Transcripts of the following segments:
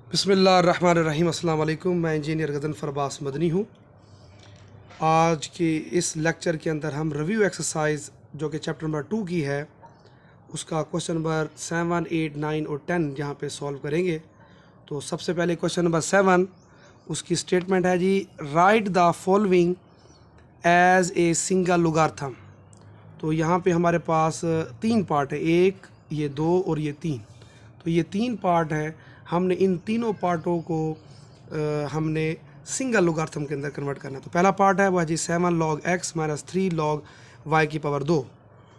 बिस्मिल्लाहिर्रहमानिर्रहीम। अस्सलाम वालेकुम। मैं इंजीनियर गज़नफ़र अब्बास मदनी हूँ। आज के इस लेक्चर के अंदर हम रिव्यू एक्सरसाइज जो कि चैप्टर नंबर 2 की है उसका क्वेश्चन नंबर 7, 8, 9 और 10 यहाँ पे सॉल्व करेंगे। तो सबसे पहले क्वेश्चन नंबर 7, उसकी स्टेटमेंट है जी, write the following as a single logarithm. तो यहाँ पे हमारे पास तीन पार्ट है, एक, ये दो और ये तीन। तो ये तीन पार्ट हैं, हमने इन तीनों पार्टों को हमने सिंगल लॉगरिथम के अंदर कन्वर्ट करना है। तो पहला पार्ट है वो है जी 7 log x minus 3 log y की पावर 2।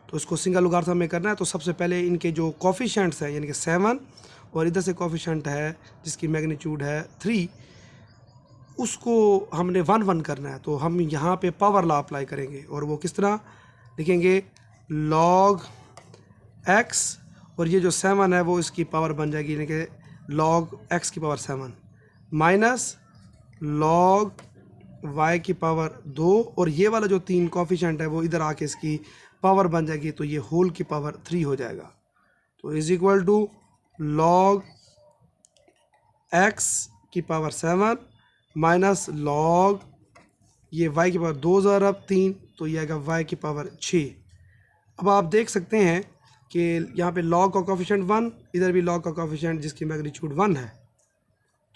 तो इसको सिंगल लॉगरिथम में करना है। तो सबसे पहले इनके जो कोफिशिएंट्स हैं, यानी कि 7 और इधर से कोफिशिएंट है जिसकी मैग्नीट्यूड है 3, उसको हमने 1 1 करना है। तो हम यहाँ पे पावर लॉ अप्लाई करेंगे और वो किस तरह लिखेंगे, log x और ये जो 7 है वो इसकी पावर बन जाएगी, यानी कि log x की पावर 7 माइनस log y की पावर 2 और ये वाला जो 3 कोफिशिएंट है वो इधर आके इसकी पावर बन जाएगी, तो ये होल की पावर 3 हो जाएगा। तो is equal to log x की पावर 7 माइनस log ये y की पावर 2 ज़रब 3, तो ये आएगा y की पावर 6। अब आप देख सकते हैं कि यहाँ पे log का कोफिशिएंट 1, इधर भी log का कोफिशिएंट जिसकी मैग्नीट्यूड 1 है,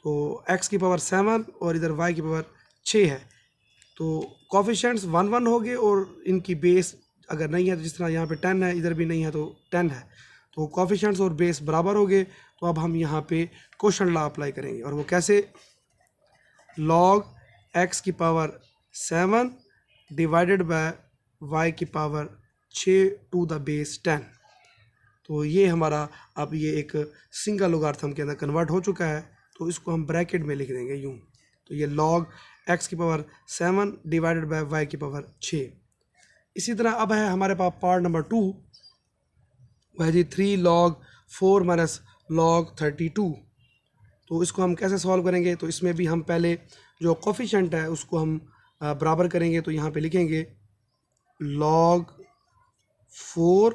तो x की पावर 7 और इधर y की पावर 6 है। तो कोफिशिएंट्स 1 1 हो गए और इनकी बेस अगर नहीं है, तो जिस तरह यहाँ पे 10 है, इधर भी नहीं है तो 10 है, तो कोफिशिएंट्स और बेस बराबर हो गए। तो अब हम यहाँ पे क्वोशंट लॉ अप्लाई करेंगे और वो कैसे, log x की पावर 7 डिवाइडेड बाय y की पावर 6 टू द बेस 10। तो ये हमारा अब ये एक सिंगल लॉगरिथम के अंदर कन्वर्ट हो चुका है। तो इसको हम ब्रैकेट में लिख देंगे यूँ। तो ये log x की पावर 7 डिवाइडेड बाय y की पावर 6। इसी तरह अब है हमारे पास पार्ट नंबर 2, वह जी 3 log 4 माइनस log 32। तो इसको हम कैसे सॉल्व करेंगे, तो इसमें भी हम पहले जो कोफिशिएंट है उसको हम बराबर करेंगे। तो यहाँ पे लिखेंगे log 4,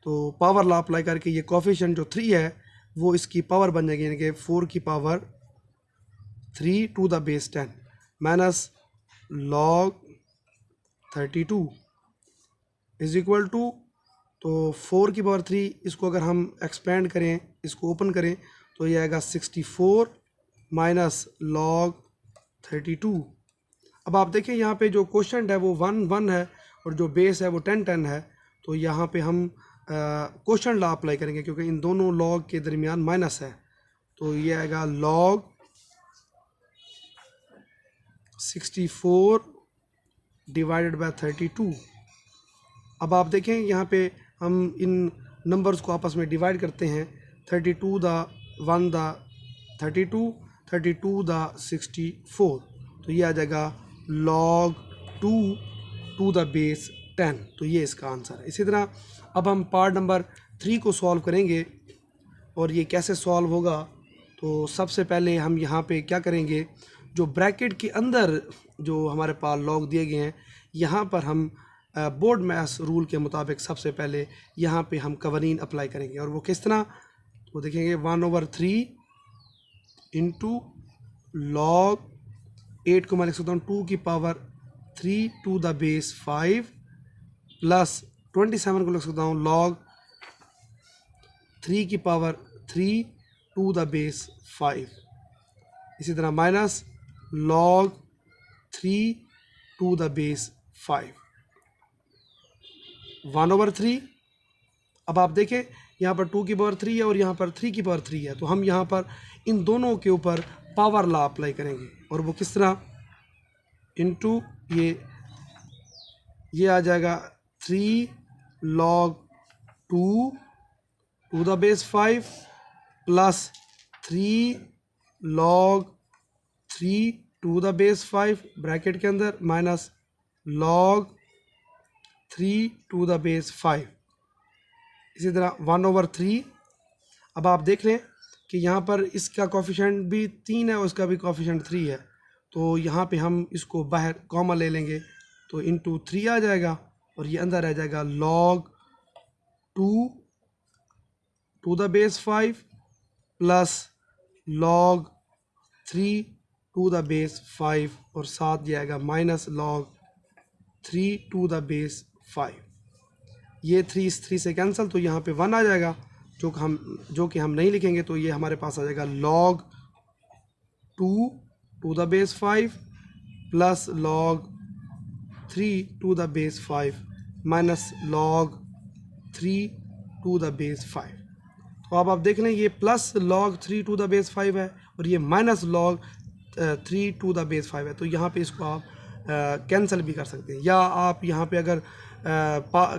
तो पावर लॉ अप्लाई करके ये कोफिशिएंट जो 3 है वो इसकी पावर बन जाएगी, यानी कि 4 की power 3 to the base 10 minus log 32 is equal to, तो 4 की पावर 3, इसको अगर हम एक्सपेंड करें, इसको ओपन करें, तो ये आएगा 64 माइनस log 32। अब आप देखें यहाँ पे जो क्वोशंट है वो 1 1 है और जो बेस है वो 10 10 है। तो यहाँ पे हम क्वोशंट लॉ अप्लाई करेंगे क्योंकि इन दोनों log के दरमियान माइनस है। तो ये आएगा log 64 डिवाइडेड बाय 32। अब आप देखें यहाँ पे हम इन नंबर्स को आपस में डिवाइड करते हैं, 32 द 1 द 32, 32 द 64, तो ये आ जाएगा log 2 टू द बेस 10। तो ये इसका आंसर है। इसी तरह अब हम पार्ट नंबर 3 को सॉल्व करेंगे और ये कैसे सॉल्व होगा, तो सबसे पहले हम यहाँ पे क्या करेंगे, जो ब्रैकेट के अंदर जो हमारे पास log दिए गए हैं, यहाँ पर हम बोर्ड मैथ्स रूल के मुताबिक सबसे पहले यहाँ पे हम कवानीन अप्लाई करेंगे और वो किस तरह, तो देखेंगे 1/3 इंटू log 8 को मैं लिख सकता हूँ 2 की power 3 to the base 5 plus 27 को लिख सकता हूँ log 3 की पावर 3 टू द बेस 5। इसी तरह minus log 3 to the base 5 1/3। अब आप देखें यहाँ पर 2 की पावर 3 है और यहाँ पर 3 की पावर 3 है, तो हम यहाँ पर इन दोनों के ऊपर पावर लॉ अप्लाई करेंगे और वो किस तरह, इनटू ये आ जाएगा 3 log 2 to the base 5 plus 3 log 3 to the base 5 bracket के अंदर minus log 3 to the base 5। इसी तरह 1/3। अब आप देख लें कि यहाँ पर इसका कोफिशिएंट भी 3 है और इसका भी कोफिशिएंट 3 है, तो यहाँ पे हम इसको बाहर कॉमन ले लेंगे, तो इंटू 3 आ जाएगा और ये अंदर आ जाएगा log 2 to the base 5 plus log 3 to the base 5 और साथ दिया जाएगा minus log 3 to the base 5। ये 3 इस 3 से कैंसिल, तो यहाँ पे 1 आ जाएगा जो कि हम नहीं लिखेंगे, तो ये हमारे पास आ जाएगा log 2 to the base 5 plus log 3 to the base 5 minus log 3 to the base 5। तो अब आप देख लें ये plus log 3 to the base 5 है और ये minus log 3 to the base 5 है। तो यहाँ पे इसको आप कैंसिल भी कर सकते हैं, या आप यहाँ पे अगर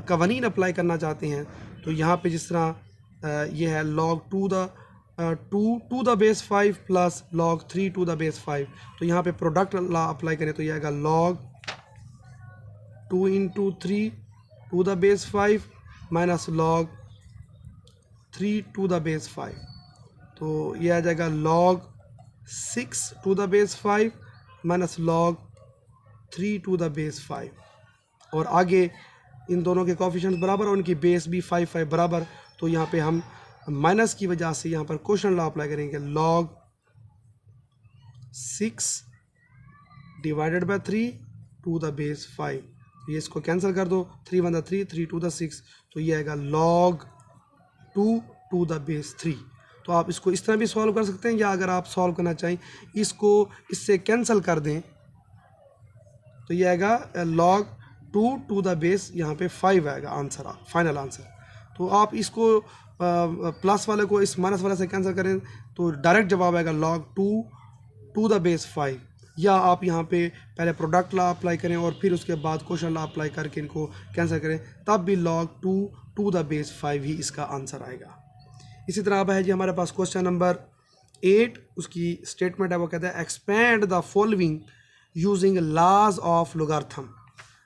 कवानीन अप्लाई करना चाहते हैं तो यहाँ पे जिस तरह ये है log 2 to the base 5 plus log 3 to the base 5, तो यहाँ पे प्रोडक्ट लॉ अप्लाई करें तो ये आएगा log 2 into 3 to the base 5 minus log 3 to the base 5, तो ये आ जाएगा log 6 to the base 5 minus log 3 to the base 5। और आगे इन दोनों के कोफिशिएंट बराबर और उनकी बेस भी 5 5 बराबर, तो यहाँ पे हम माइनस की वजह से यहाँ पर क्वोशंट लॉ अप्लाई करेंगे log 6 divided by 3 to the base 5। ये इसको कैंसिल कर दो, 3 1 3 3 2 6, तो ये आएगा log 2 टू द बेस 3। तो आप इसको इस तरह भी सॉल्व कर सकते हैं, या अगर आप सॉल्व करना चाहें इसको इससे कैंसिल कर दें तो ये आएगा log 2 टू द बेस यहाँ पे 5 आएगा आंसर, फाइनल आंसर। तो आप इसको प्लस वाले को इस माइनस वाले से कैंसिल करें तो डायरेक्ट जवाब आएगा log 2 टू द बेस 5, या आप यहाँ पे पहले प्रोडक्ट लॉ अप्लाई करें और फिर उसके बाद क्वोशंट लॉ अप्लाई करके इनको कैंसिल करें, तब भी log 2 टू द बेस 5 ही इसका आंसर आएगा। इसी तरह अब है जी हमारे पास क्वेश्चन नंबर 8, उसकी स्टेटमेंट है, वो कहता है expand the following using laws of logarithm.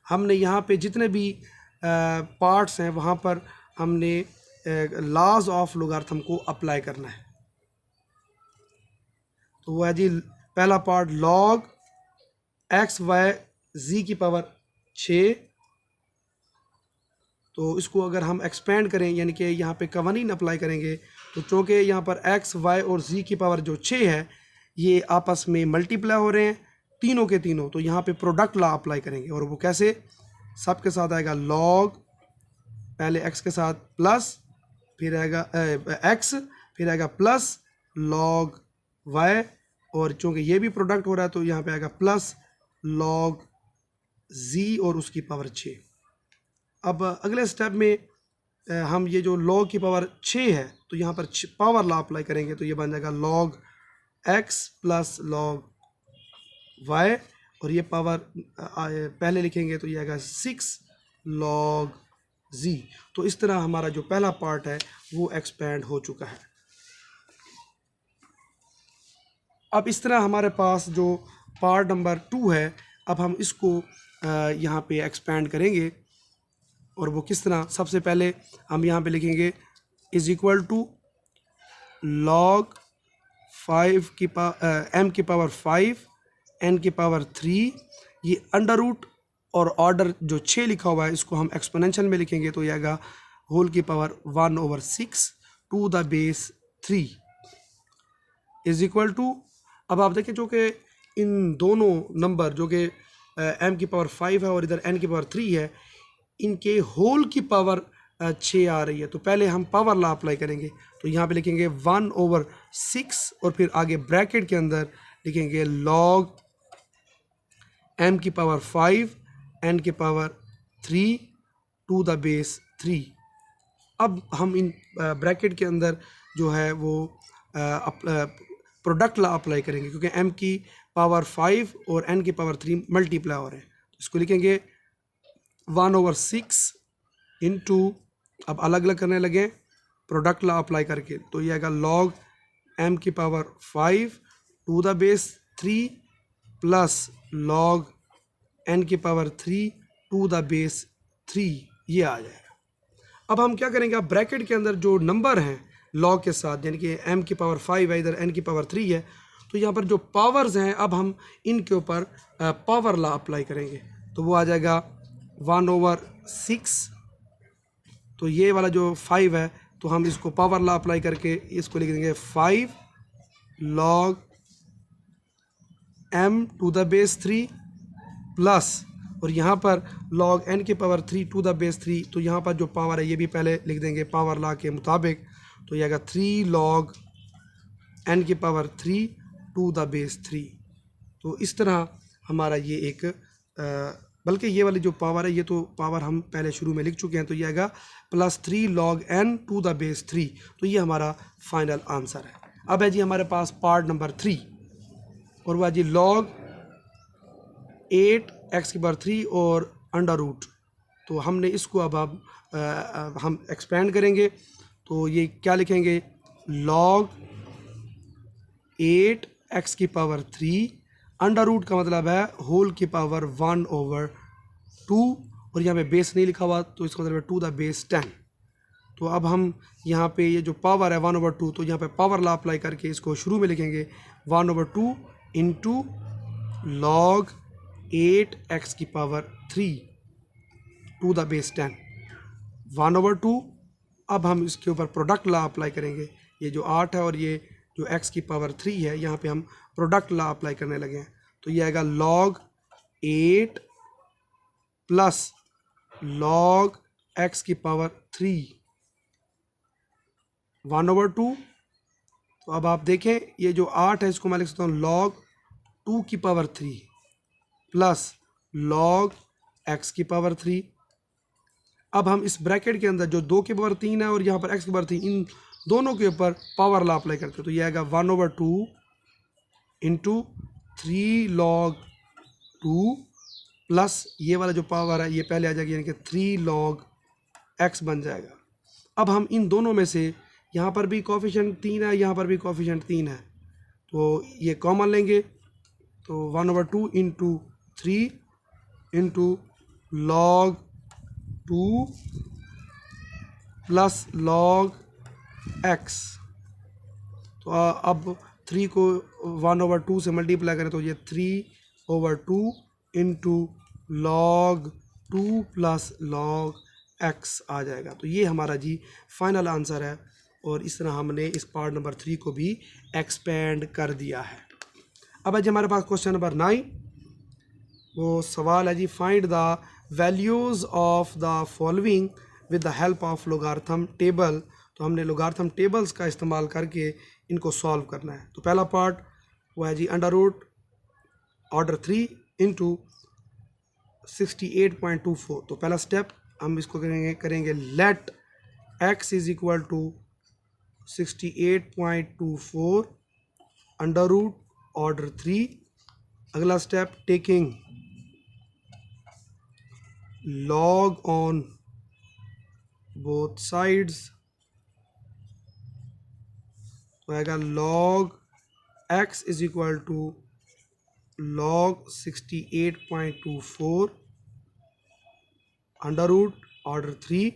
हमने यहाँ पे जितने भी पार्ट्स हैं वहाँ पर हमने लॉज ऑफ लोगारिथम को अप्लाई करना है। तो वो है जी पहला part log x y z की पावर 6, तो इसको अगर हम एक्सपेंड करें यानी कि यहाँ पे कवानीन अप्लाई करेंगे तो चूँकि यहाँ पर x y और z की पावर जो 6 है ये आपस में मल्टीप्लाई हो रहे हैं तीनों के तीनों, तो यहाँ पे प्रोडक्ट लॉ अप्लाई करेंगे और वो कैसे, सबके साथ आएगा log, पहले x के साथ प्लस, फिर आएगा x, फिर आएगा प्लस log y, और चूँकि ये भी प्रोडक्ट हो रहा है तो यहाँ पे आएगा प्लस log z और उसकी पावर 6। अब अगले स्टेप में हम ये जो log की पावर 6 है तो यहाँ पर पावर लॉ अप्लाई करेंगे, तो ये बन जाएगा log x plus log y, और ये पावर पहले लिखेंगे तो ये आएगा 6 log z। तो इस तरह हमारा जो पहला पार्ट है वो एक्सपेंड हो चुका है। अब इस तरह हमारे पास जो पार्ट नंबर 2 है, अब हम इसको यहाँ पे एक्सपेंड करेंगे, और वो किस तरह, सबसे पहले हम यहाँ पे लिखेंगे इज इक्वल टू log 5 की m की पावर 5 n की पावर 3, ये अंडर रूट और ऑर्डर जो 6 लिखा हुआ है इसको हम एक्सपोनेंशियल में लिखेंगे तो ये आएगा होल की power 1/6 to the base 3 is equal to, अब आप देखें जो कि इन दोनों नंबर जो कि m की पावर 5 है और इधर n की पावर 3 है, इनके होल की पावर 6 आ रही है, तो पहले हम पावर लॉ अप्लाई करेंगे। तो यहाँ पे लिखेंगे 1/6 और फिर आगे ब्रैकेट के अंदर लिखेंगे log m की पावर 5 n की पावर 3 टू द बेस 3। अब हम इन ब्रैकेट के अंदर जो है वो प्रोडक्ट लॉ अप्लाई करेंगे, क्योंकि m की पावर 5 और n की पावर 3 मल्टीप्लाई हो रहे हैं, तो इसको लिखेंगे 1/6 इंटू, अब अलग अलग करने लगे प्रोडक्ट लॉ अप्लाई करके, तो ये आएगा log m की power 5 to the base 3 plus log n की पावर 3 टू द बेस 3, ये आ जाएगा। अब हम क्या करेंगे, अब ब्रैकेट के अंदर जो नंबर हैं log के साथ, यानी कि m की पावर 5 है, इधर n की पावर 3 है, तो यहाँ पर जो पावर्स हैं अब हम इनके ऊपर पावर लॉ अप्लाई करेंगे, तो वो आ जाएगा 1/6। तो ये वाला जो 5 है तो हम इसको पावर लॉ अप्लाई करके इसको लिख देंगे 5 log m to the base 3 plus, और यहाँ पर log n की पावर 3 टू द बेस 3, तो यहाँ पर जो पावर है ये भी पहले लिख देंगे पावर लॉ के मुताबिक, तो ये आएगा 3 log n की पावर 3 टू द बेस 3। तो इस तरह हमारा ये एक बल्कि ये वाली जो पावर है ये तो पावर हम पहले शुरू में लिख चुके हैं, तो ये आएगा plus 3 log n to the base 3। तो ये हमारा फाइनल आंसर है। अब है जी हमारे पास पार्ट नंबर 3, और वह जी log 8 x की पावर 3 और अंडर रूट। तो हमने इसको अब हम एक्सपेंड करेंगे, तो ये क्या लिखेंगे, log 8 x की पावर 3, अंडर रूट का मतलब है होल की पावर 1/2, और यहाँ पे बेस नहीं लिखा हुआ तो इसका मतलब है टू द बेस 10। तो अब हम यहाँ पे ये जो पावर है 1/2, तो यहाँ पे पावर लॉ अप्लाई करके इसको शुरू में लिखेंगे 1/2 इंटू log 8 x की पावर 3 टू द बेस 10 1/2। अब हम इसके ऊपर प्रोडक्ट लॉ अप्लाई करेंगे, ये जो 8 है और ये जो x की पावर 3 है, यहाँ पे हम प्रोडक्ट लॉ अप्लाई करने लगे हैं। तो ये आएगा log 8 प्लस log x की पावर 3 1/2। तो अब आप देखें ये जो 8 है इसको मैं लिख सकता हूँ log 2 की पावर 3 प्लस log x की पावर 3। अब हम इस ब्रैकेट के अंदर जो 2 की पावर 3 है और यहाँ पर x की पावर 3, इन दोनों के ऊपर पावर लॉ अप्लाई करते हैं। तो ये आएगा 1/2 इंटू 3 log 2 प्लस ये वाला जो पावर है ये पहले आ जाएगी, यानी कि 3 log x बन जाएगा। अब हम इन दोनों में से यहाँ पर भी कोफिशिएंट 3 है, यहाँ पर भी कोफिशिएंट 3 है, तो ये कॉमन लेंगे, तो 1/2 into 3 into log 2 plus log x। तो अब 3 को 1/2 से मल्टीप्लाई करें तो ये 3/2 into log 2 plus log x आ जाएगा। तो ये हमारा जी फाइनल आंसर है, और इस तरह हमने इस पार्ट नंबर 3 को भी एक्सपेंड कर दिया है। अब है जी हमारे पास क्वेश्चन नंबर 9, वो सवाल है जी find the values of the following with the help of logarithm table. तो हमने लोगार्थम टेबल्स का इस्तेमाल करके इनको सॉल्व करना है। तो पहला पार्ट वो है जी अंडर रूट ऑर्डर 3 इंटू 68.24। तो पहला स्टेप हम इसको करेंगे let x is equal to 68.24 under root order 3। अगला step taking log on both sides, तो आएगा log x is equal to log 68.24 under root order 3।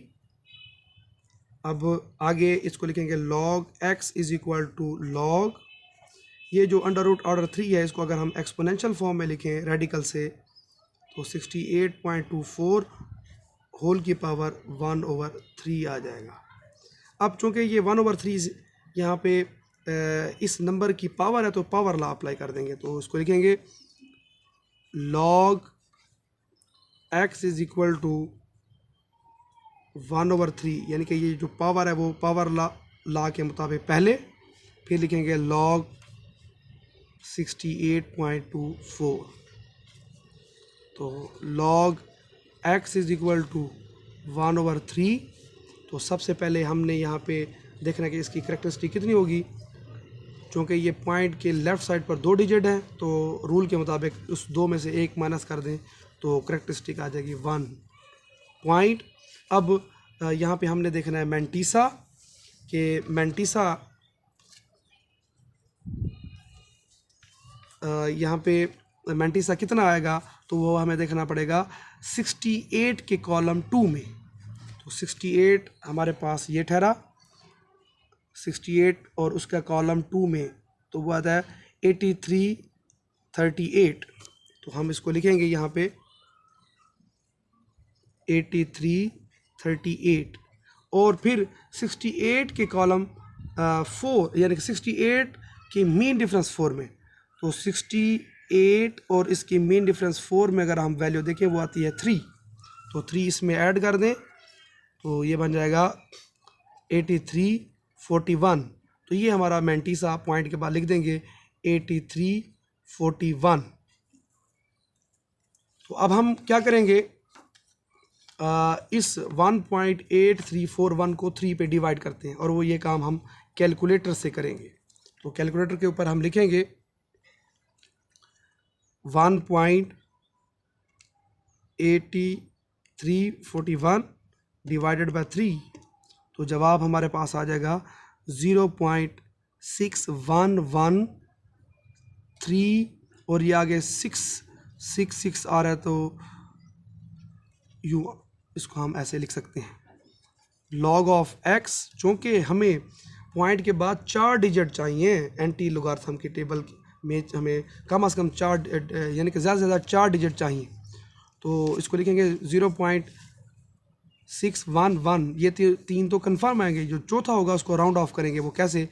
अब आगे इसको लिखेंगे log x is equal to log, ये जो अंडर रूट ऑर्डर 3 है इसको अगर हम एक्सपोनेंशियल फॉर्म में लिखें रेडिकल से, तो 68.24 होल की पावर 1/3 आ जाएगा। अब चूँकि ये 1/3 यहाँ पे इस नंबर की पावर है तो पावर लॉ अप्लाई कर देंगे, तो इसको लिखेंगे log x is equal to 1/3, यानी कि ये जो पावर है वो पावर लॉ के मुताबिक पहले, फिर लिखेंगे log 68.24। तो log x is equal to 1/3। तो सबसे पहले हमने यहाँ पे देखना है कि इसकी करेक्टरिस्टिक कितनी होगी, क्योंकि ये पॉइंट के लेफ़्ट साइड पर 2 डिजिट हैं, तो रूल के मुताबिक उस 2 में से 1 माइनस कर दें तो करेक्टरिस्टिक आ जाएगी 1 पॉइंट। अब यहाँ पे हमने देखना है मैंटीसा, कि मैंटीसा यहाँ पे मैंटीसा कितना आएगा, तो वो हमें देखना पड़ेगा 68 के कॉलम 2 में। तो 68 हमारे पास ये ठहरा 68, और उसका कॉलम 2 में तो वो आता है 8338। तो हम इसको लिखेंगे यहाँ पे 8338, और फिर 68 के कॉलम 4 यानी कि 68 के मीन डिफरेंस 4 में, तो 68 और इसकी मीन डिफरेंस 4 में अगर हम वैल्यू देखें वो आती है 3, तो 3 इसमें ऐड कर दें तो ये बन जाएगा 8341। तो ये हमारा मैंटीसा पॉइंट के बाद लिख देंगे 8341। तो अब हम क्या करेंगे, इस 1.8341 को 3 पे डिवाइड करते हैं और वो ये काम हम कैलकुलेटर से करेंगे। तो कैलकुलेटर के ऊपर हम लिखेंगे 1.8341 डिवाइडेड बाय 3, तो जवाब हमारे पास आ जाएगा 0.6113 और ये आगे 666 आ रहा है, तो यूँ इसको हम ऐसे लिख सकते हैं log ऑफ x, चूँकि हमें पॉइंट के बाद 4 डिजिट चाहिए एंटी लोगारिथम की टेबल में, हमें कम से कम 4 यानी कि ज़्यादा से ज़्यादा 4 डिजिट चाहिए, तो इसको लिखेंगे 0.611। ये 3 तो कंफर्म आएंगे, जो चौथा होगा उसको राउंड ऑफ करेंगे। वो कैसे,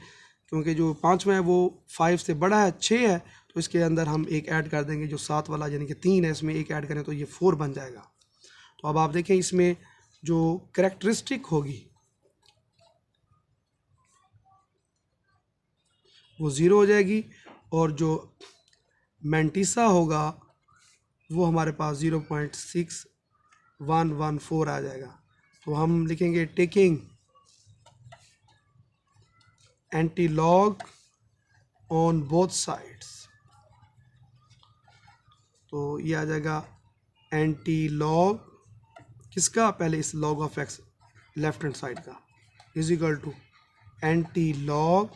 क्योंकि जो 5वां है वो 5 से बड़ा है, 6 है, तो इसके अंदर हम एक ऐड कर देंगे, जो 7 वाला यानी कि 3 है इसमें एक ऐड करें तो ये 4 बन जाएगा। तो अब आप देखें इसमें जो कैरेक्टरिस्टिक होगी वो 0 हो जाएगी और जो मैंटीसा होगा वो हमारे पास 0.6114 आ जाएगा। तो हम लिखेंगे taking anti log on both sides, तो ये आ जाएगा एंटी लॉग किसका, पहले इस log of x left hand side का is equal to anti log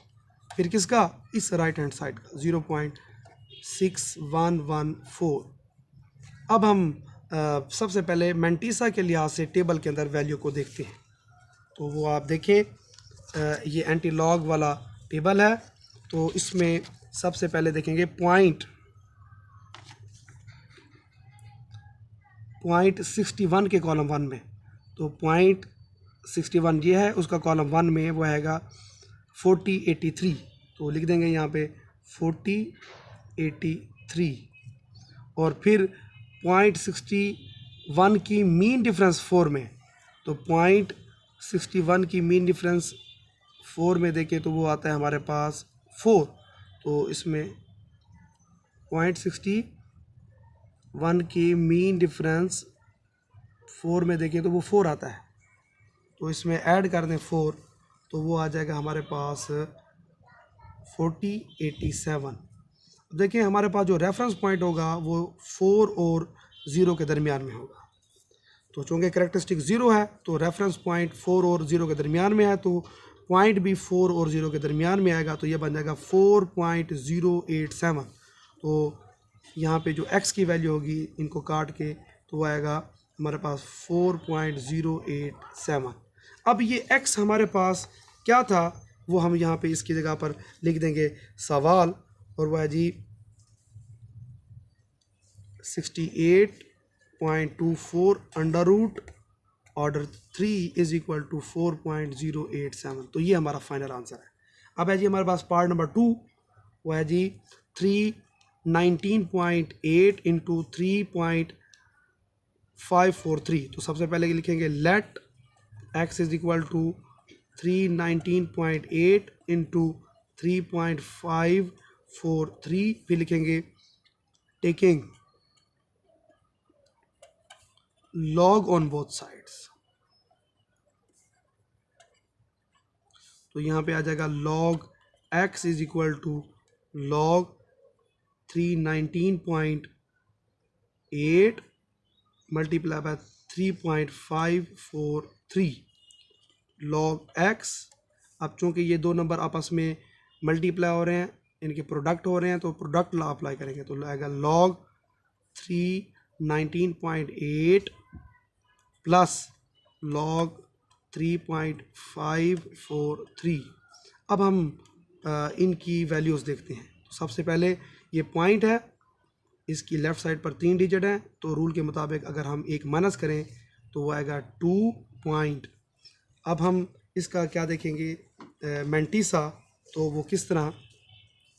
फिर किसका, इस राइट हैंड साइड का 0.6114। अब हम सबसे पहले मैंटीसा के लिहाज से टेबल के अंदर वैल्यू को देखते हैं। तो वो आप देखें ये एंटी लॉग वाला टेबल है, तो इसमें सबसे पहले देखेंगे पॉइंट 61 के कॉलम 1 में, तो 61 ये है, उसका कॉलम 1 में वो आएगा 4083, तो लिख देंगे यहाँ पे 4083। और फिर 0.61 की मीन डिफरेंस 4 में, तो 0.61 की मीन डिफरेंस 4 में देखें तो वो आता है हमारे पास 4, तो इसमें 0.61 की मीन डिफरेंस 4 में देखें तो वो 4 आता है, तो इसमें ऐड कर दें 4 तो वो आ जाएगा हमारे पास 4087। देखिए हमारे पास जो रेफरेंस पॉइंट होगा वो 4 और 0 के दरमियान में होगा, तो चूँकि कैरेक्टरिस्टिक 0 है तो रेफरेंस पॉइंट 4 और 0 के दरमियान में है, तो पॉइंट भी 4 और 0 के दरमियान में आएगा, तो ये बन जाएगा 4.087। तो यहाँ पे जो x की वैल्यू होगी इनको काट के तो वो आएगा हमारे पास 4.087। अब ये x हमारे पास क्या था वो हम यहाँ पे इसकी जगह पर लिख देंगे सवाल, और वह जी 68.24 under root order 3 is equal to 4.087। तो ये हमारा फाइनल आंसर है। अब है जी हमारे पास पार्ट नंबर 2, वो है जी 319.8 इंटू 3.543। तो सबसे पहले लिखेंगे let x is equal to 319.8 into 3.543, फिर लिखेंगे taking log on both sides, तो यहाँ पे आ जाएगा log x is equal to log 319.8 multiply by 3.543 log x। अब चूँकि ये दो नंबर आपस में मल्टीप्लाई हो रहे हैं, इनके प्रोडक्ट हो रहे हैं, तो प्रोडक्ट लॉ अप्लाई करेंगे, तो आएगा log 319.8 प्लस log 3.543। अब हम इनकी वैल्यूज़ देखते हैं। तो सबसे पहले ये पॉइंट है, इसकी लेफ़्ट साइड पर 3 डिजिट हैं, तो रूल के मुताबिक अगर हम एक माइनस करें तो वो आएगा 2 पॉइंट। अब हम इसका क्या देखेंगे मैंटीसा, तो वो किस तरह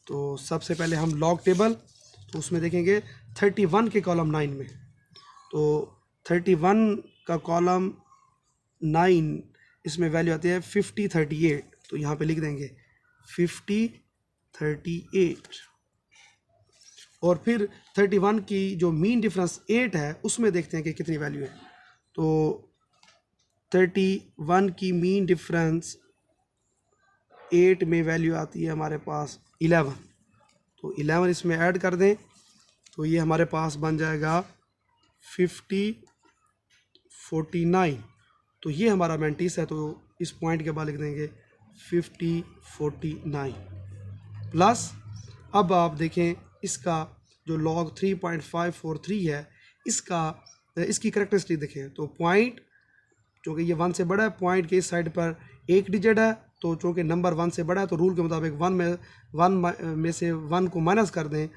तो सबसे पहले हम लॉग टेबल, तो उसमें देखेंगे 31 के कॉलम 9 में, तो 31 का कॉलम 9 इसमें वैल्यू आती है 5038, तो यहाँ पे लिख देंगे 5038। और फिर 31 की जो मीन डिफरेंस 8 है उसमें देखते हैं कि कितनी वैल्यू है। तो 31 की मीन डिफरेंस 8 में वैल्यू आती है हमारे पास 11, तो 11 इसमें ऐड कर दें तो ये हमारे पास बन जाएगा 5049। तो ये हमारा मेंटिस है, तो इस पॉइंट के बाद लिख देंगे 5049 प्लस। अब आप देखें इसका जो लॉग 3.543 है, इसकी करेक्टरिस्टिक देखें, तो पॉइंट चूँकि ये 1 से बड़ा है, पॉइंट के इस साइड पर एक डिजिट है, तो चूँकि नंबर 1 से बड़ा है तो रूल के मुताबिक 1 में से 1 को माइनस कर दें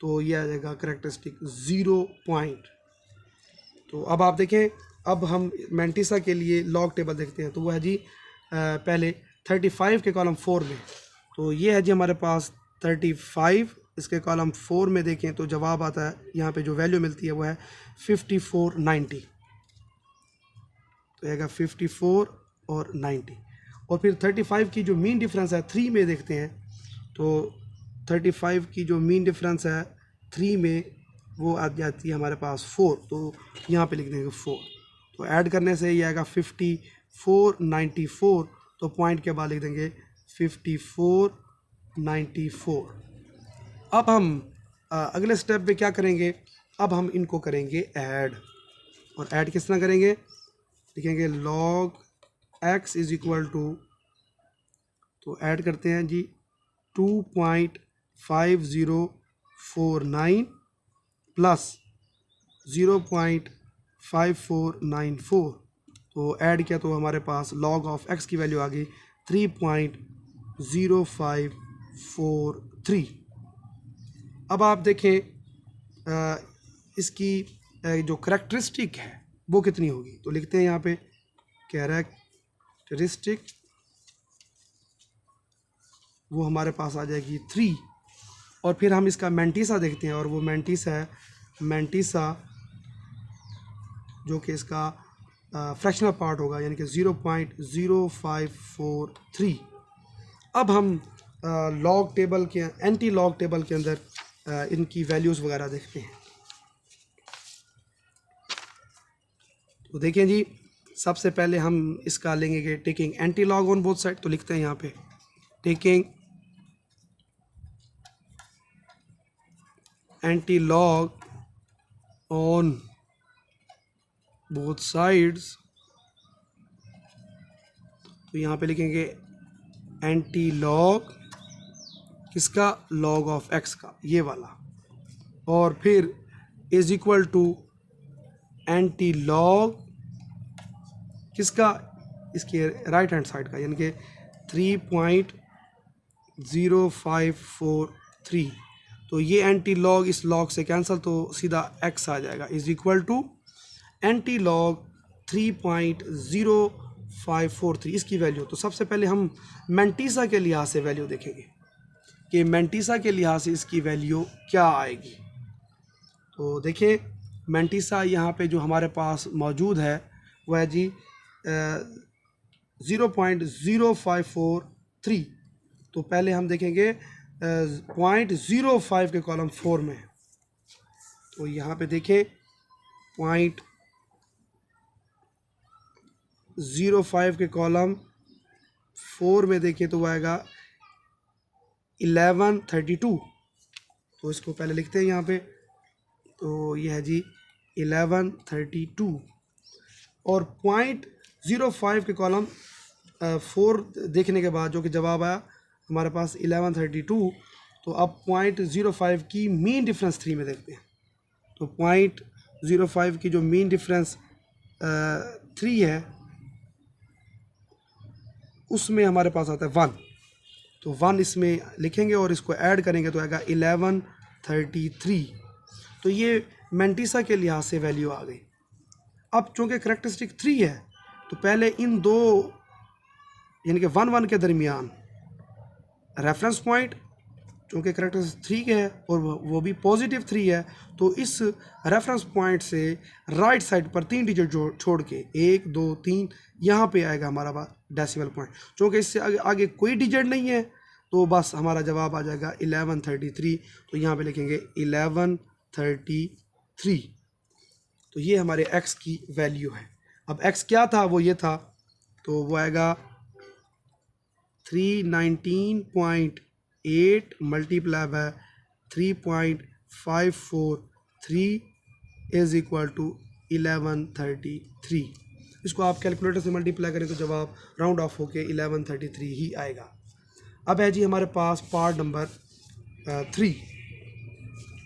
तो ये आ जाएगा करेक्टरिस्टिक 0 पॉइंट। तो अब आप देखें, अब हम मेंटिसा के लिए लॉग टेबल देखते हैं, तो वो है जी पहले 35 के कॉलम 4 में, तो ये है जी हमारे पास 35, इसके कॉलम 4 में देखें तो जवाब आता है, यहाँ पे जो वैल्यू मिलती है वो है 5490, तो आएगा 54 और 90। और फिर 35 की जो मीन डिफरेंस है 3 में देखते हैं, तो 35 की जो मीन डिफरेंस है 3 में वो आ जाती है हमारे पास 4, तो यहाँ पे लिख देंगे 4, तो ऐड करने से ये आएगा 5494, तो पॉइंट के बाद लिख देंगे 5494। अब हम अगले स्टेप पे क्या करेंगे, अब हम इनको करेंगे ऐड, और ऐड किस तरह करेंगे, लिखेंगे log x is equal to, तो ऐड करते हैं जी 2.5049 प्लस 0.5494, तो ऐड किया तो हमारे पास log ऑफ x की वैल्यू आ गई 3.0543। अब आप देखें इसकी जो करेक्टरिस्टिक है वो कितनी होगी, तो लिखते हैं यहाँ पे कैरेक्टरिस्टिक, वो हमारे पास आ जाएगी 3। और फिर हम इसका मेंटिसा देखते हैं, और वो मेंटिसा जो कि इसका फ्रैक्शनल पार्ट होगा, यानी कि 0.0543। अब हम लॉग टेबल के एंटी लॉग टेबल के अंदर इनकी वैल्यूज़ वगैरह देखते हैं। तो देखें जी, सबसे पहले हम इसका लेंगे कि taking anti log on both side, तो लिखते हैं यहाँ पे taking anti log on both sides, तो यहाँ पे लिखेंगे एंटी लॉग किसका, लॉग ऑफ एक्स का, ये वाला, और फिर is equal to anti log किसका, इसके राइट हैंड साइड का, यानी कि 3.0543, तो ये एंटी लॉग इस लॉग से कैंसिल, तो सीधा x आ जाएगा, is equal to anti log 3.0543 इसकी वैल्यू। तो सबसे पहले हम मेंटिसा के लिहाज से वैल्यू देखेंगे कि मेंटिसा के लिहाज से इसकी वैल्यू क्या आएगी। तो देखिए मेंटिसा यहाँ पे जो हमारे पास मौजूद है वह है जी 0.0543, तो पहले हम देखेंगे 0.05 के कॉलम 4 में, तो यहाँ पे देखें 0.05 के कॉलम 4 में देखें तो वो आएगा 1132, तो इसको पहले लिखते हैं यहाँ पे, तो ये है जी 1132। और 0.05 के कॉलम 4 देखने के बाद जो कि जवाब आया हमारे पास 1132, तो अब 0.05 की मीन डिफरेंस 3 में देखते हैं, तो 0.05 की जो मीन डिफरेंस 3 है उसमें हमारे पास आता है 1, तो 1 इसमें लिखेंगे और इसको ऐड करेंगे तो आएगा 1133, तो ये मेंटिसा के लिहाज से वैल्यू आ गई। अब चूँकि करेक्टरिस्टिक 3 है तो पहले इन दो यानी कि 1 1 के दरमियान रेफरेंस पॉइंट चूँकि करेक्टरिस्टिक 3 के है और वो भी पॉजिटिव 3 है, तो इस रेफरेंस पॉइंट से राइट साइड पर 3 डिजिट छोड़ के 1 2 3 यहाँ पे आएगा हमारा डेसिमल पॉइंट। चूँकि इससे आगे कोई डिजिट नहीं है तो बस हमारा जवाब आ जाएगा 1133। तो यहाँ पे लिखेंगे 1133। तो ये हमारे x की वैल्यू है। अब x क्या था, वो ये था, तो वो आएगा 319.8 multiply by 3.543 is equal to 1133। इसको आप कैलकुलेटर से मल्टीप्लाई करें तो जवाब राउंड ऑफ होके 1133 ही आएगा। अब है जी हमारे पास पार्ट नंबर 3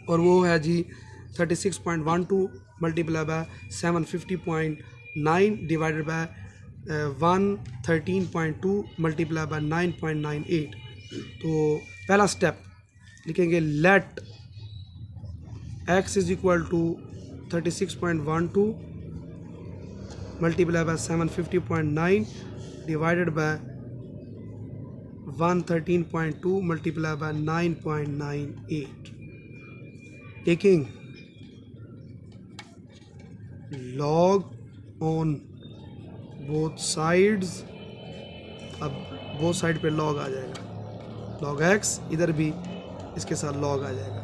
और वो है जी 36.12 multiply by 750.9 divided by 113.2 multiply by 9.98। तो पहला स्टेप लिखेंगे let x is equal to 36.12 multiply by 750.9 divided by 113.2 multiplied by 9.98, taking log on both sides। अब बोथ साइड पे log आ जाएगा, log x, इधर भी इसके साथ log आ जाएगा।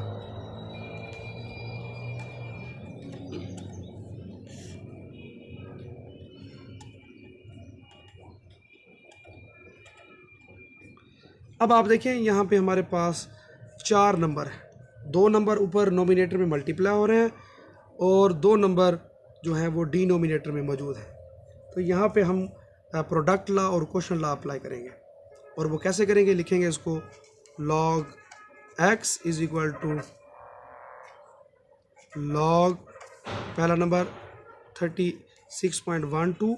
अब आप देखें यहाँ पे हमारे पास 4 नंबर है, 2 नंबर ऊपर नोमिनेटर में मल्टीप्लाई हो रहे हैं और 2 नंबर जो हैं वो डिनोमिनेटर में मौजूद है। तो यहाँ पे हम प्रोडक्ट लॉ और क्वोशंट लॉ अप्लाई करेंगे। और वो कैसे करेंगे, लिखेंगे इसको log x is equal to log पहला नंबर 36.12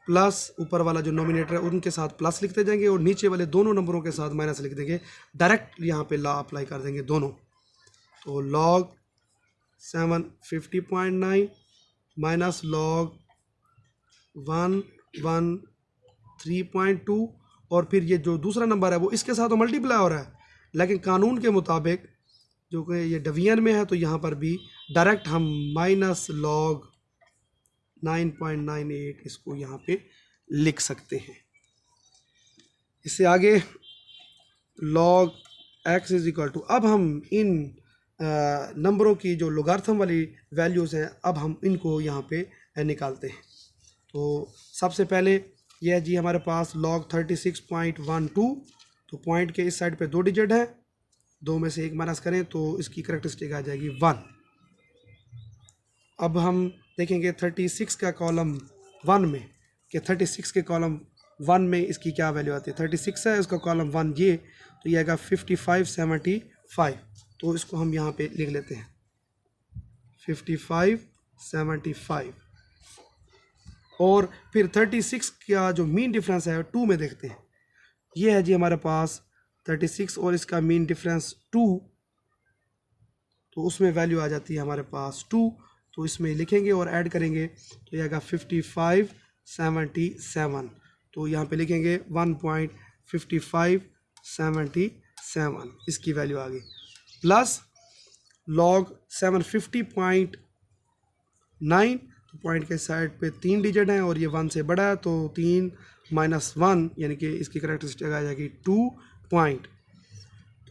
प्लस ऊपर वाला जो नोमिनेटर है उनके साथ प्लस लिखते जाएंगे और नीचे वाले दोनों नंबरों के साथ माइनस लिख देंगे। डायरेक्ट यहाँ पे लॉ अप्लाई कर देंगे दोनों। तो log 750.9 माइनस log 113.2 और फिर ये जो दूसरा नंबर है वो इसके साथ तो मल्टीप्लाई हो रहा है, लेकिन कानून के मुताबिक जो कि ये डिवीजन में है तो यहाँ पर भी डायरेक्ट हम माइनस log 9.98 इसको यहाँ पे लिख सकते हैं। इससे आगे log x is equal to, अब हम इन नंबरों की जो लोगारिथम वाली वैल्यूज़ हैं अब हम इनको यहाँ पे निकालते हैं। तो सबसे पहले यह जी हमारे पास log 36.12, तो पॉइंट के इस साइड पे 2 डिजिट है, 2 में से 1 माइनस करें तो इसकी करेक्टरिस्टिक आ जाएगी 1। अब हम देखेंगे 36 का कॉलम 1 में कि 36 के कॉलम 1 में इसकी क्या वैल्यू आती है। 36 है, इसका कॉलम 1 ये, तो ये आएगा 5575। तो इसको हम यहाँ पे लिख लेते हैं 5575। और फिर 36 का जो मीन डिफरेंस है 2 में देखते हैं। ये है जी हमारे पास 36 और इसका मीन डिफरेंस 2, तो उसमें वैल्यू आ जाती है हमारे पास 2। तो इसमें लिखेंगे और ऐड करेंगे तो ये आएगा 5577। तो यहाँ पे लिखेंगे 1.5577 इसकी वैल्यू आ गई, प्लस log 750.9, तो पॉइंट के साइड पे 3 डिजिट हैं और ये 1 से बड़ा है, तो 3 माइनस 1 यानी कि इसकी करेक्टरिस्टिक आ जाएगी 2 पॉइंट।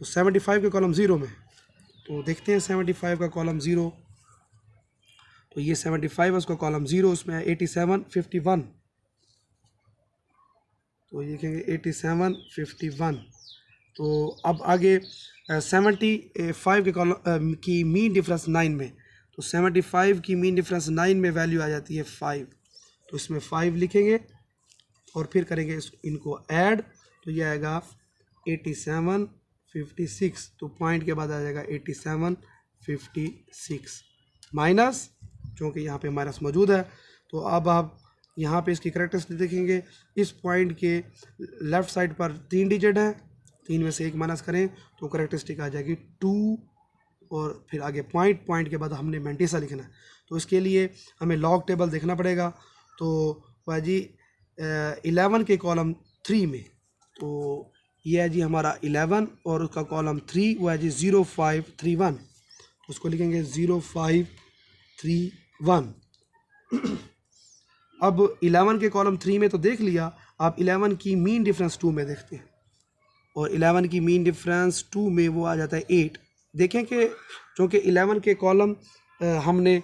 तो 75 के कॉलम 0 में, तो देखते हैं 75 का कॉलम 0, तो ये 75 है, उसका कॉलम 0, उसमें है 8751, तो ये लिखेंगे 8751। तो अब आगे 75 के कॉलम की मीन डिफरेंस 9 में, तो 75 की मीन डिफरेंस 9 में वैल्यू आ जाती है 5, तो इसमें 5 लिखेंगे और फिर करेंगे इनको ऐड, तो ये आएगा 8756। तो पॉइंट के बाद आ जाएगा 8756 माइनस, क्योंकि यहाँ पे माइनस मौजूद है। तो अब आप यहाँ पे इसकी करेक्टरिस्टिक देखेंगे, इस पॉइंट के लेफ़्ट साइड पर 3 डिजिट हैं, 3 में से 1 माइनस करें तो करेक्टरिस्टिक आ जाएगी 2 और फिर आगे पॉइंट के बाद हमने मैंटिसा लिखना है। तो इसके लिए हमें लॉग टेबल देखना पड़ेगा। तो वह जी 11 के कॉलम 3 में, तो ये है जी हमारा 11 और उसका कॉलम 3 वो है जी 0531, उसको लिखेंगे 0531। अब 11 के कॉलम 3 में तो देख लिया, आप 11 की मीन डिफरेंस 2 में देखते हैं, और 11 की मीन डिफरेंस 2 में वो आ जाता है 8। देखें कि चूँकि 11 के कॉलम हमने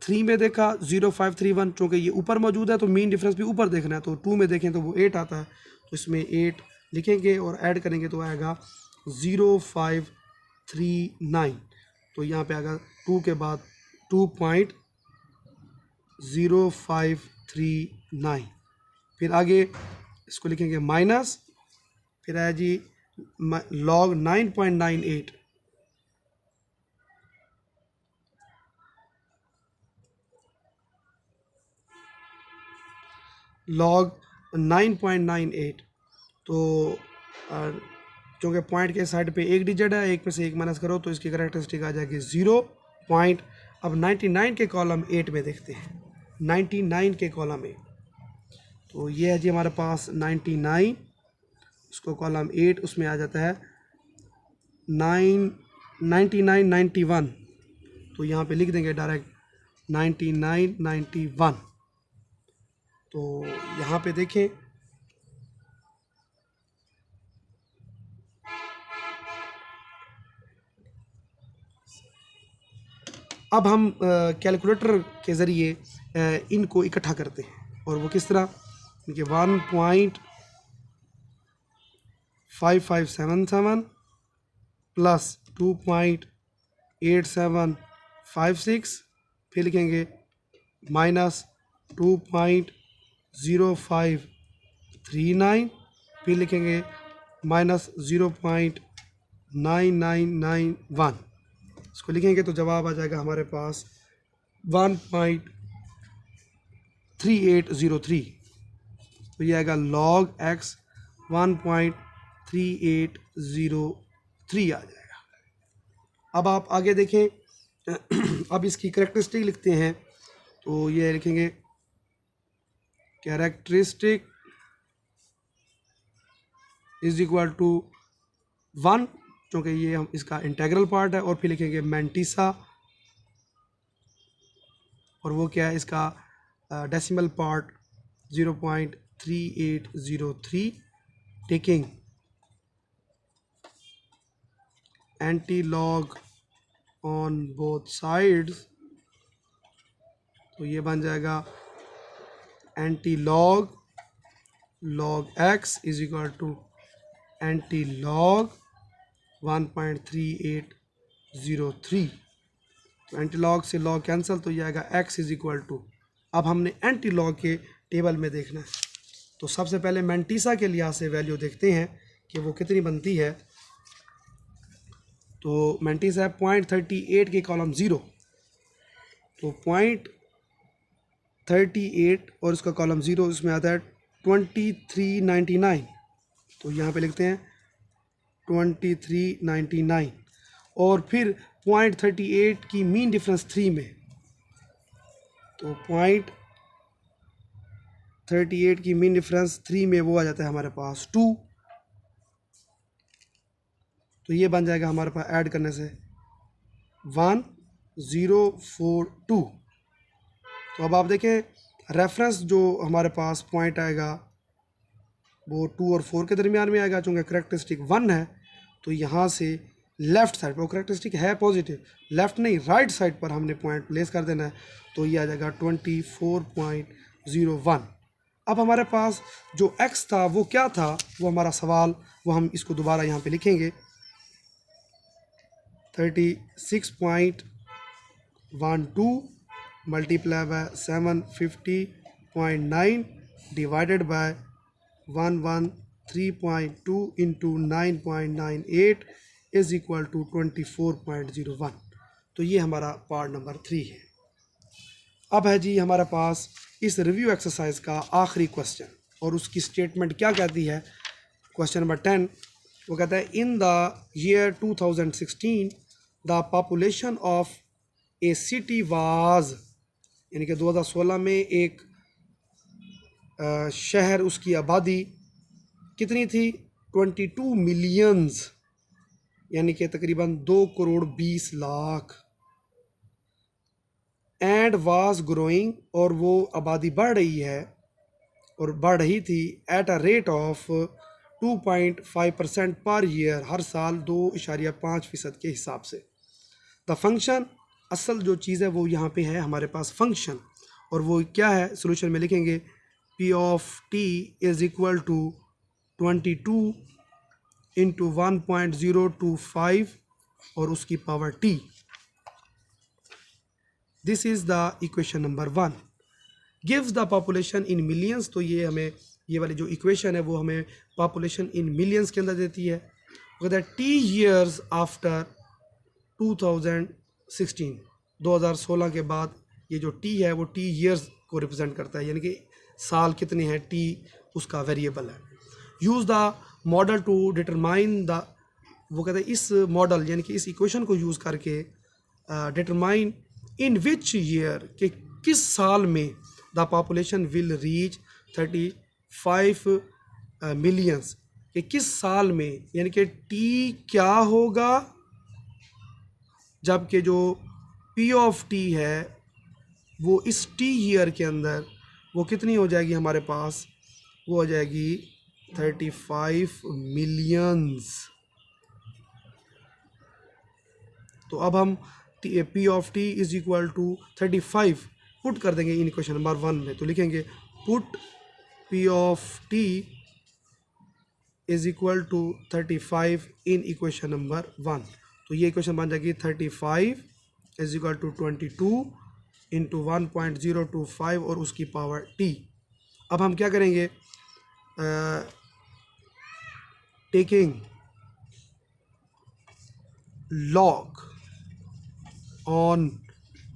3 में देखा 0531, चूँकि ये ऊपर मौजूद है तो मीन डिफरेंस भी ऊपर देखना है, तो 2 में देखें तो वो 8 आता है, तो इसमें 8 लिखेंगे और ऐड करेंगे तो आएगा 0539। तो यहाँ पे आएगा 2 के बाद 2.0539। फिर आगे इसको लिखेंगे माइनस, फिर है जी लॉग 9.98, लॉग 9.98। तो चूँकि पॉइंट के साइड पे एक डिजिट है, एक में से एक माइनस करो तो इसकी करेक्टरिस्टिक आ जाएगी 0 पॉइंट। अब 99 के कॉलम 8 में देखते हैं, 99 के कॉलम 8, तो ये है जी हमारे पास 99, उसको कॉलम 8 उसमें आ जाता है 9991, तो यहाँ पे लिख देंगे डायरेक्ट 9991। तो यहाँ पे देखें अब हम कैलकुलेटर के ज़रिए इनको इकट्ठा करते हैं, और वो किस तरह, देखिए 1.5577 प्लस 2.8756, फिर लिखेंगे माइनस 2.0539, फिर लिखेंगे माइनस 0.9991, इसको लिखेंगे तो जवाब आ जाएगा हमारे पास 1.3803। तो ये आएगा लॉग एक्स 1.3803 आ जाएगा। अब आप आगे देखें, अब इसकी कैरेक्टरिस्टिक लिखते हैं, तो ये लिखेंगे कैरेक्टरिस्टिक इज इक्वल टू 1, क्योंकि ये हम इसका इंटेग्रल पार्ट है, और फिर लिखेंगे मैंटिसा, और वो क्या है इसका decimal part 0.3803, taking anti log on both sides, तो ये बन जाएगा anti log log x is equal to anti log 1.3803। तो एंटी लॉग से लॉग कैंसिल, तो ये आएगा x इज इक्वल टू, अब हमने एंटी लॉग के टेबल में देखना है, तो सबसे पहले मैंटिसा के लिहाज से वैल्यू देखते हैं कि वो कितनी बनती है। तो मैंटिसा है 0.38 के कॉलम 0, तो 0.38 और उसका कॉलम 0, इसमें आता है 2399, तो यहाँ पे लिखते हैं 2399, और फिर 0.38 की मीन डिफरेंस 3 में, तो 0.38 की मीन डिफरेंस 3 में वो आ जाता है हमारे पास 2, तो ये बन जाएगा हमारे पास ऐड करने से 1042। तो अब आप देखें रेफरेंस जो हमारे पास पॉइंट आएगा वो 2 और 4 के दरमियान में आएगा, चूँकि करेक्टरिस्टिक 1 है, तो यहाँ से लेफ़्ट साइड पर, करेक्टरिस्टिक है पॉजिटिव, लेफ़्ट नहीं राइट साइड पर हमने पॉइंट प्लेस कर देना है, तो ये आ जाएगा 24.01। अब हमारे पास जो x था वो क्या था, वो हमारा सवाल, वो हम इसको दोबारा यहाँ पे लिखेंगे 36.12 multiply by 750.9 divided by 113.2 into 9.98 is equal to 24.01। तो ये हमारा पार्ट नंबर 3 है। अब है जी हमारे पास इस रिव्यू एक्सरसाइज का आखिरी क्वेश्चन, और उसकी स्टेटमेंट क्या कहती है। क्वेश्चन नंबर 10 वो कहता है in the year 2016 the population of A city was, यानी कि 2016 में एक शहर, उसकी आबादी कितनी थी 22 मिलियंस यानी कि तकरीबन 2 crore 20 lakh. And was growing, और वो आबादी बढ़ रही है और बढ़ रही थी at a rate of 2.5% per year, हर साल 2.5% के हिसाब से। द फंक्शन, असल जो चीज़ है वो यहाँ पे है हमारे पास फंक्शन, और वो क्या है सोल्यूशन में लिखेंगे P of T is equal to 22 into 1.025 और उसकी power T. This is the equation number 1। Gives the population in millions, तो ये हमें ये वाली जो इक्वेशन है वो हमें पॉपुलेशन इन मिलियंस के अंदर देती है। अगर टी ईयर्स आफ्टर 2016, 2016 के बाद ये जो टी है वो टी ईयर्स को रिप्रेजेंट करता है, यानी कि साल कितने हैं, टी उसका वेरिएबल है। Use the model to determine the, वो कहते हैं इस मॉडल यानी कि इस इक्वेशन को यूज़ करके डिटरमाइन इन विच ईयर, कि किस साल में the population will reach 35 millions, कि किस साल में, यानी कि टी क्या होगा जबकि जो पी ऑफ टी है वो इस टी ईयर के अंदर वो कितनी हो जाएगी हमारे पास, वो हो जाएगी 35 मिलियंस। तो अब हम P of T is equal to 35 put कर देंगे इन इक्वेशन नंबर 1 में, तो लिखेंगे put P of T is equal to 35 in equation number 1। तो ये इक्वेशन बन जाएगी 35 इज इक्वल टू 22 इंटू 1.025 और उसकी पावर टी। अब हम क्या करेंगे, taking log on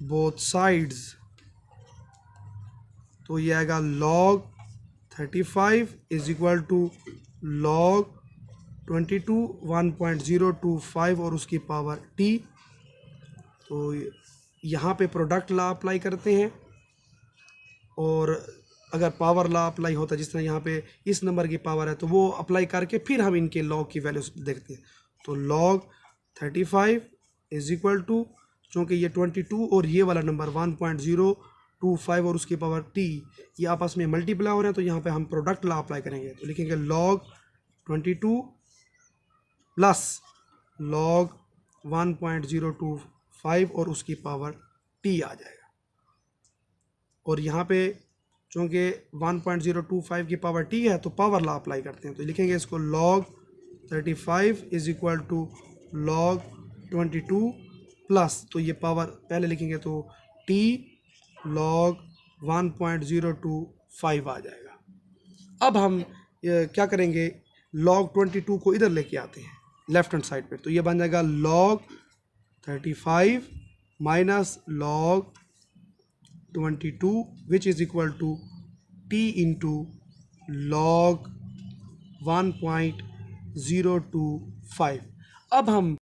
both sides, तो ये आएगा log 35 is equal to log 22 1.025 और उसकी पावर t। तो यहाँ पे प्रोडक्ट लॉ अप्लाई करते हैं, और अगर पावर लॉ अप्लाई होता है जिस तरह यहाँ पे इस नंबर की पावर है तो वो अप्लाई करके फिर हम इनके लॉग की वैल्यू देखते हैं। तो log 35 इज इक्वल टू, चूँकि ये 22 और ये वाला नंबर 1.025 और उसकी पावर t ये आपस में मल्टीप्लाई हो रहे हैं, तो यहाँ पे हम प्रोडक्ट लॉ अप्लाई करेंगे। तो लिखेंगे log 22 प्लस log 1.025 और उसकी पावर t आ जाएगा। और यहाँ पे चूँकि 1.025 की पावर t है तो पावर लॉ अप्लाई करते हैं, तो लिखेंगे इसको log 35 is equal to log 22 plus, तो ये पावर पहले लिखेंगे तो t log 1.025 आ जाएगा। अब हम क्या करेंगे, log 22 को इधर लेके आते हैं लेफ्ट हैंड साइड पे, तो ये बन जाएगा log 35 minus log 22 which is equal to t into log 1.025। अब हम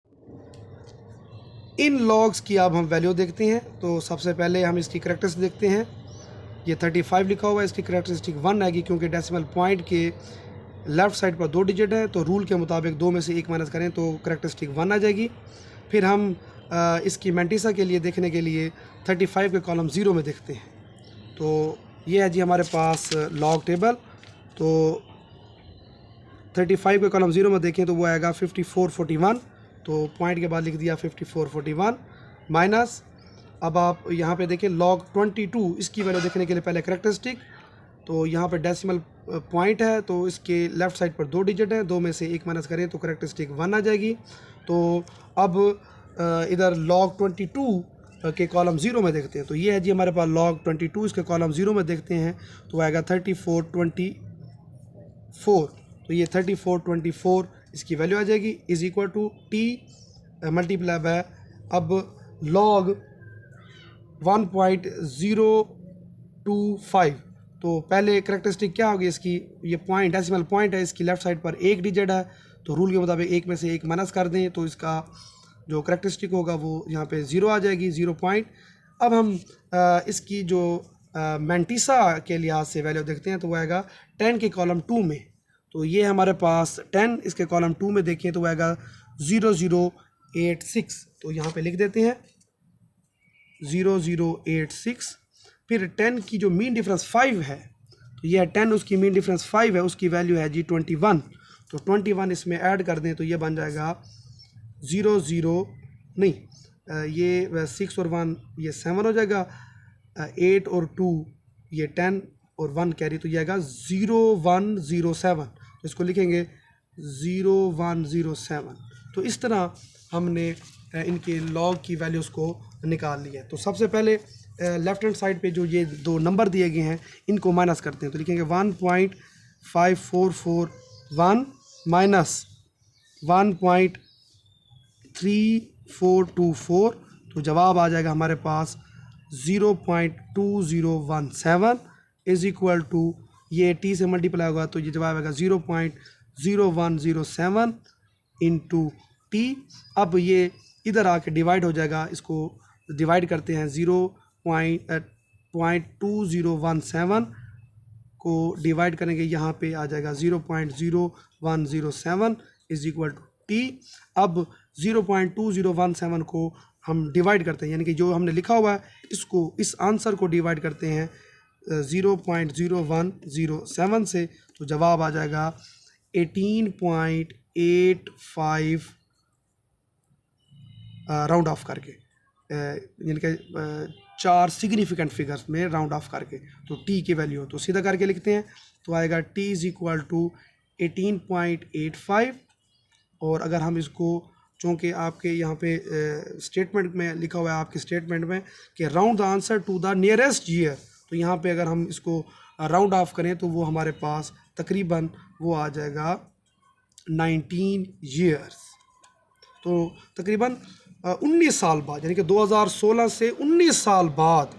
इन लॉग्स की अब हम वैल्यू देखते हैं। तो सबसे पहले हम इसकी करैक्टरिस्टिक देखते हैं। ये 35 लिखा हुआ है, इसकी करैक्टरिस्टिक 1 आएगी क्योंकि डेसिमल पॉइंट के लेफ़्ट साइड पर 2 डिजिट है, तो रूल के मुताबिक 2 में से 1 माइनस करें तो करैक्टरिस्टिक 1 आ जाएगी। फिर हम इसकी मैंटिसा के लिए देखने के लिए 35 के कॉलम 0 में देखते हैं। तो ये है जी हमारे पास लॉग टेबल। तो 35 के कॉलम 0 में देखें तो वो आएगा 5441, तो पॉइंट के बाद लिख दिया 5441 माइनस, अब आप यहाँ पे देखें log 22 इसकी वैल्यू देखने के लिए पहले करैक्टरिस्टिक, तो यहाँ पे डेसिमल पॉइंट है तो इसके लेफ़्ट साइड पर 2 डिजिट है, 2 में से 1 माइनस करें तो करैक्टरिस्टिक 1 आ जाएगी। तो अब इधर log 22 के कॉलम 0 में देखते हैं, तो ये है जी हमारे पास log 22, इसके कॉलम 0 में देखते हैं तो आएगा 3424, तो ये 3424 इसकी वैल्यू आ जाएगी is equal to T multiply by अब log 1.025। तो पहले करैक्टरिस्टिक क्या होगी इसकी, ये पॉइंट डेसिमल पॉइंट है, इसकी लेफ़्ट साइड पर 1 डिजिट है, तो रूल के मुताबिक 1 में से 1 माइनस कर दें तो इसका जो करैक्टरिस्टिक होगा वो यहाँ पे 0 आ जाएगी, 0 पॉइंट। अब हम इसकी जो मैंटिसा के लिहाज से वैल्यू देखते हैं तो वो आएगा 10 के कॉलम 2 में, तो ये हमारे पास 10, इसके कॉलम 2 में देखें तो वो आएगा 0086। तो यहाँ पे लिख देते हैं 0086। फिर 10 की जो मीन डिफरेंस 5 है, तो ये 10 उसकी मीन डिफरेंस 5 है, उसकी वैल्यू है जी 21। तो 21 इसमें ऐड कर दें तो ये बन जाएगा ये 6 और 1 ये 7 हो जाएगा, 8 और 2 ये 10 और 1 कैरी, तो ये आएगा 0107। तो इसको लिखेंगे 0107। तो इस तरह हमने इनके लॉग की वैल्यूज़ को निकाल लिया है। तो सबसे पहले लेफ्ट हैंड साइड पे जो ये दो नंबर दिए गए हैं इनको माइनस करते हैं। तो लिखेंगे 1.5441 माइनस 1.3424। तो जवाब आ जाएगा हमारे पास 0.2017 इज इक्वल टू, ये टी से मल्टीप्लाई होगा तो ये जवाब आएगा 0.0107 इंटू टी। अब ये इधर आके डिवाइड हो जाएगा, इसको डिवाइड करते हैं 0.2017 को डिवाइड करेंगे, यहाँ पे आ जाएगा 0.0107 इज इक्वल टू टी। अब 0.2017 को हम डिवाइड करते हैं, यानी कि जो हमने लिखा हुआ है इसको, इस आंसर को डिवाइड करते हैं 0.0107 से, तो जवाब आ जाएगा 18.85 राउंड ऑफ करके, यानी कि 4 सिग्निफिकेंट फिगर्स में राउंड ऑफ करके। तो टी की वैल्यू हो तो सीधा करके लिखते हैं, तो आएगा टी इज़ इक्वल टू 18.85। और अगर हम इसको, चूँकि आपके यहाँ पे स्टेटमेंट में लिखा हुआ है, आपके स्टेटमेंट में कि round the answer to the nearest year, तो यहाँ पे अगर हम इसको राउंड ऑफ करें तो वो हमारे पास तकरीबन वो आ जाएगा 19 ईयर्स। तो तकरीबन 19 साल बाद, यानी कि 2016 से 19 साल बाद,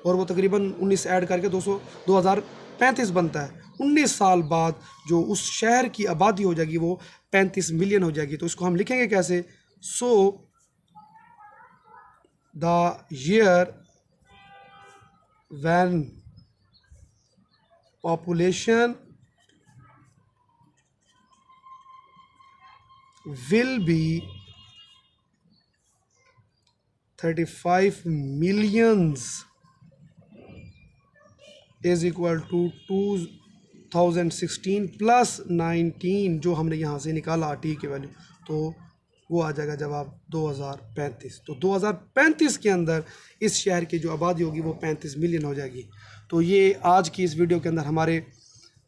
और वो तकरीबन 19 ऐड करके 2035 बनता है। 19 साल बाद जो उस शहर की आबादी हो जाएगी वो 35 मिलियन हो जाएगी। तो इसको हम लिखेंगे कैसे? So the year when population will be 35 millions is equal to 2016 plus 19 जो हमने यहाँ से निकाला टी की वैल्यू, तो वो आ जाएगा जवाब 2035। तो 2035 के अंदर इस शहर की जो आबादी होगी वो 35 मिलियन हो जाएगी। तो ये आज की इस वीडियो के अंदर हमारे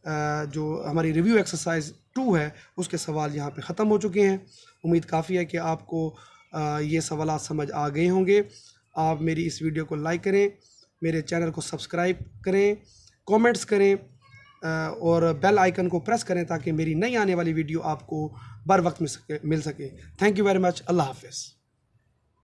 जो हमारी रिव्यू एक्सरसाइज 2 है उसके सवाल यहाँ पे ख़त्म हो चुके हैं। उम्मीद काफ़ी है कि आपको ये सवाल समझ आ गए होंगे। आप मेरी इस वीडियो को लाइक करें, मेरे चैनल को सब्सक्राइब करें, कमेंट्स करें और बेल आइकन को प्रेस करें ताकि मेरी नई आने वाली वीडियो आपको बर वक्त मिल सके। Thank you very much. अल्लाह हाफ़िज़।